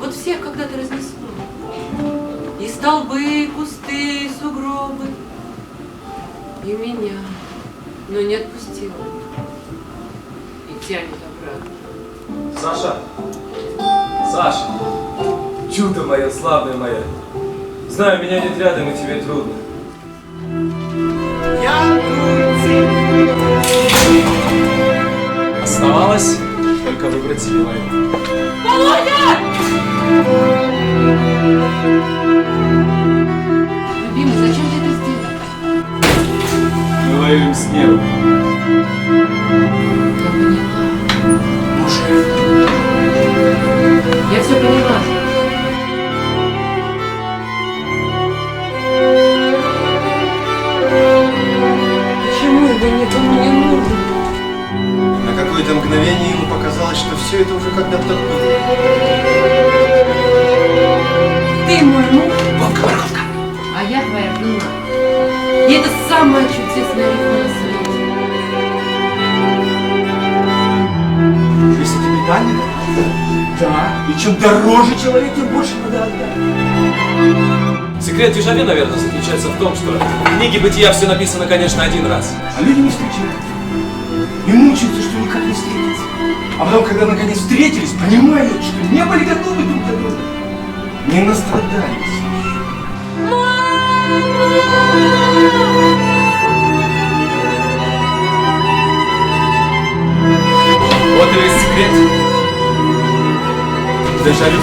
Вот всех когда-то разнесло. И столбы, и кусты, и сугробы. И меня. Но не отпустила. И тянет обратно. Саша! Саша! Чудо мое, славное мое! Знаю, меня нет рядом, и тебе трудно. Оставалось только выбрать себе воину. Володя! Любимый, зачем ты это сделал? Мы воюем с небом. Я поняла. Мужик. Я все поняла. Почему его никому не нужно? На какое-то мгновение ему показалось, что все это уже когда-то было. Ты мой муж. Воровка. А я твоя жена. И это самая чудесная рифма на свете. Если тебе Таня, да. И чем дороже человек, тем больше надо отдать. Секрет дежавю, наверное, заключается в том, что в книге бытия все написано, конечно, один раз. А люди не встречаются. И мучаются, что никак не встретятся. А потом, когда наконец встретились, понимают, что не были готовы друг к другу. Не настрадались. Вот и весь секрет. Дежавю.